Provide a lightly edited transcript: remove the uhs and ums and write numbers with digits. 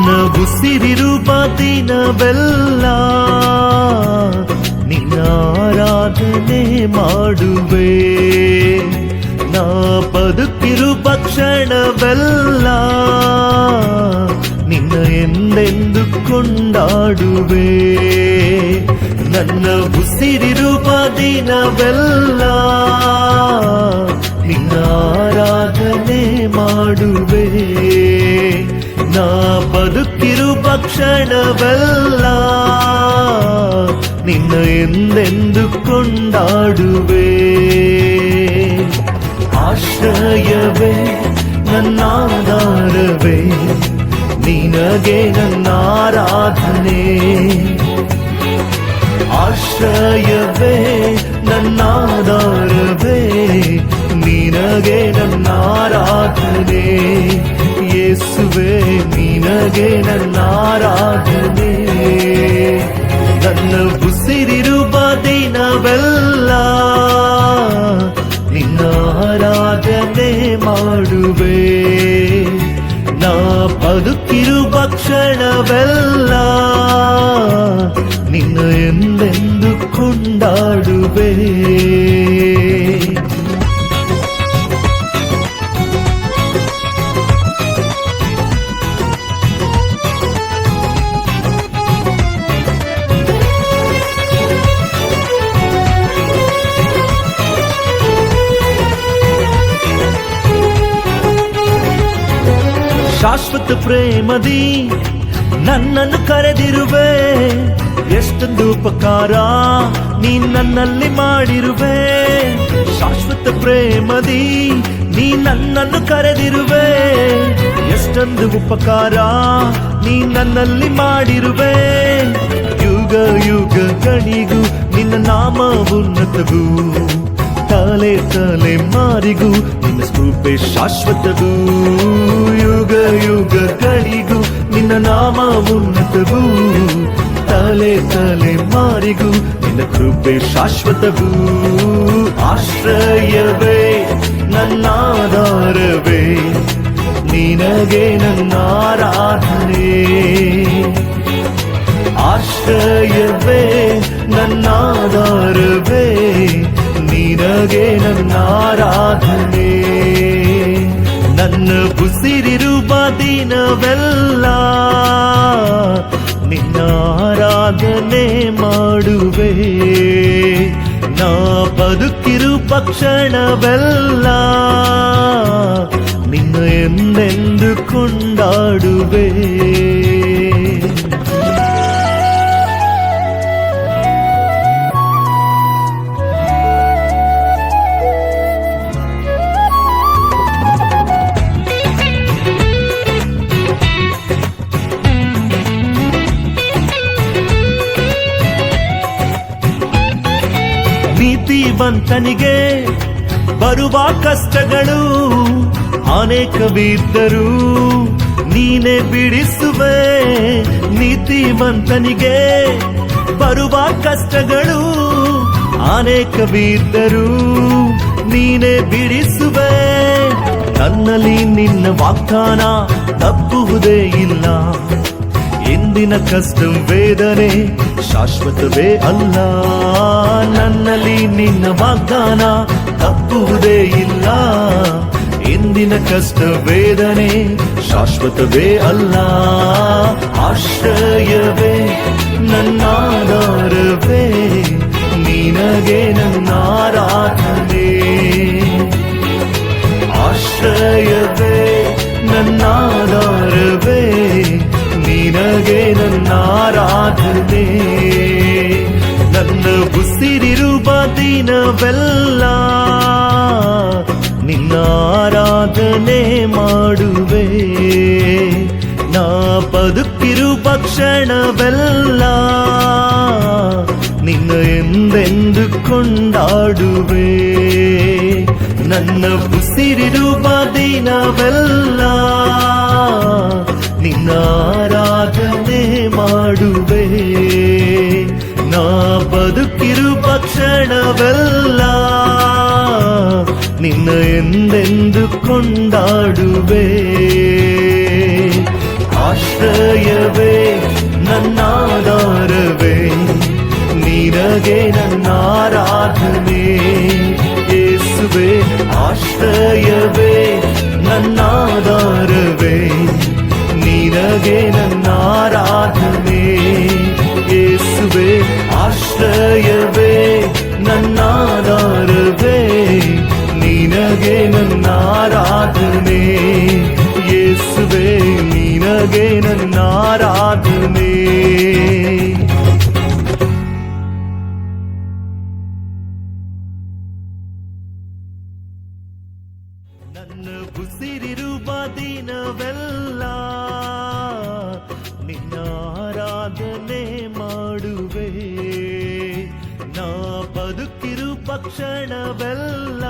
ನನ್ನ ಉಸಿರಿರುವ ದಿನವೆಲ್ಲ ನಿನ್ನ ಆರಾಧನೆ ಮಾಡುವೆ. ನಾ ಬದುಕಿರುವ ಕ್ಷಣವೆಲ್ಲ ನಿನ್ನ ಎಂದೆಂದು ಕೊಂಡಾಡುವೆ. ನನ್ನ ಉಸಿರಿರುವ ದಿನವೆಲ್ಲ ನಿನ್ನ ಆರಾಧನೆ ಮಾಡುವೆ. ನಾ ಬದುಕಿರುವ ಕ್ಷಣವೆಲ್ಲ ನಿನ್ನ ಎಂದೆಂದು ಕೊಂಡಾಡುವೆ. ಆಶ್ರಯವೇ ನನ್ನಾಧಾರವೇ, ನಿನಗೆ ನನ್ನ ಆರಾಧನೆ. ಆಶ್ರಯವೇ ನನ್ನಾಧಾರವೇ, ನಿನಗೆ ನನ್ನ ಆರಾಧನೆ. ಯೇಸುವೇ ನಿನಗೆ ನನ್ನ ಆರಾಧನೆ. ನನ್ನ ಉಸಿರಿರುವ ದಿನವೆಲ್ಲ ನಿನ್ನ ಆರಾಧನೆ ಮಾಡುವೆ. ನಾ ಬದುಕಿರುವ ಕ್ಷಣವೆಲ್ಲ ನಿನ್ನ ಎಂದೆಂದು ಕೊಂಡಾಡುವೆ. ಶಾಶ್ವತ ಪ್ರೇಮದಿ ನನ್ನನ್ನು ಕರೆದಿರುವೆ. ಎಷ್ಟೊಂದು ಉಪಕಾರ ನೀ ನನ್ನಲ್ಲಿ ಮಾಡಿರುವೆ. ಶಾಶ್ವತ ಪ್ರೇಮದಿ ನೀ ನನ್ನನ್ನು ಕರೆದಿರುವೆ. ಎಷ್ಟೊಂದು ಉಪಕಾರ ನೀ ನನ್ನಲ್ಲಿ ಮಾಡಿರುವೆ. ಯುಗ ಯುಗಗಳಿಗೂ ನಿನ್ನ ನಾಮ ಉನ್ನತಗೂ, ತಲೆ ತಲೆ ಮಾರಿಗೂ ನಿನ್ನ ಕೃಪೆ ಶಾಶ್ವತಗೂ. ಯುಗ ಯುಗಗಳಿಗೂ ನಿನ್ನ ನಾಮ ಉನ್ನತಗೂ, ತಲೆ ತಲೆ ಮಾರಿಗೂ ನಿನ್ನ ಕೃಪೆ ಶಾಶ್ವತಗೂ. ಆಶ್ರಯವೇ ನನ್ನಾಧಾರವೇ, ನಿನಗೆ ನನ್ನ ಆರಾಧನೆ. ಆಶ್ರಯವೇ ನನ್ನಾಧಾರವೇ, ನಿನಗೆ ನನ್ನ ಆರಾಧನೆ. ನನ್ನ ಉಸಿರಿರುವ ದಿನವೆಲ್ಲ ನಿನ್ನ ಆರಾಧನೆ ಮಾಡುವೆ. ನಾ ಬದುಕಿರುವ ಕ್ಷಣವೆಲ್ಲ ನಿನ್ನ ಎಂದೆಂದು ಕೊಂಡಾಡುವೆ. ನೀತಿವಂತನಿಗೆ ಬರುವ ಕಷ್ಟಗಳು ಅನೇಕವಿದ್ದರೂ ನೀನೇ ಬಿಡಿಸುವೆ. ನೀತಿವಂತನಿಗೆ ಬರುವ ಕಷ್ಟಗಳು ಅನೇಕವಿದ್ದರೂ ನೀನೇ ಬಿಡಿಸುವೆ. ನನ್ನಲ್ಲಿ ನಿನ್ನ ವಾಗ್ದಾನ ತಪ್ಪುವುದೇ ಇಲ್ಲ. ಎಂದಿನ ಕಷ್ಟ ವೇದನೆ ಶಾಶ್ವತವೇ ಅಲ್ಲ. ನನ್ನಲ್ಲಿ ನಿನ್ನ ವಾಗ್ದಾನ ತಪ್ಪುವುದೇ ಇಲ್ಲ. ಎಂದಿನ ಕಷ್ಟ ವೇದನೆ ಶಾಶ್ವತವೇ ಅಲ್ಲ. ಆಶ್ರಯವೇ ನನ್ನಾಧಾರವೇ, ನಿನಗೆ ನನ್ನ ಆರಾಧನೆ. ಆಶ್ರಯವೇ ನನ್ನಾಧಾರವೇ, ನಿನಗೆ ನನ್ನ ಆರಾಧನೆ. ನನ್ನ ಉಸಿರಿರುವ ದಿನವೆಲ್ಲ ನಿನ್ನ ಆರಾಧನೆ ಮಾಡುವೆ. ನಾ ಬದುಕಿರುವ ಕ್ಷಣವೆಲ್ಲ ನಿನ್ನ ಎಂದೆಂದು ಕೊಂಡಾಡುವೆ. ನನ್ನ ಉಸಿರಿರುವ ದಿನವೆಲ್ಲ ನಿನ್ನ ಆರಾಧನೆ ಮಾಡುವೆ. ನಾ ಬದುಕಿರುವ ಕ್ಷಣವೆಲ್ಲ ನಿನ್ನ ಎಂದೆಂದು ಕೊಂಡಾಡುವೆ. ಆಶ್ರಯವೇ ನನ್ನಾಧಾರವೇ ನಿನಗೆ ನನ್ನ ಆರಾಧನೆ ಯೇಸುವೆ ಆಶ್ರಯವೇ ನನ್ನಾಧಾರವೇ ನಿನಗೆ ನನ್ನ ಆರಾಧನೆ ಯೇಸುವೆ ಆಶ್ರಯವೇ ನನ್ನಾಧಾರವೇ ನಿನಗೆ ನನ್ನ ಆರಾಧನೆ ಯೇಸುವೆ ನಿನಗೆ ನನ್ನ ಆರಾಧನೆ ನನ್ನ ಉಸಿರಿರುವ ದಿನವೆಲ್ಲ ನಿನ್ನ ಆರಾಧನೆ ಮಾಡುವೆ ನಾ ಬದುಕಿರುವ ಕ್ಷಣವೆಲ್ಲ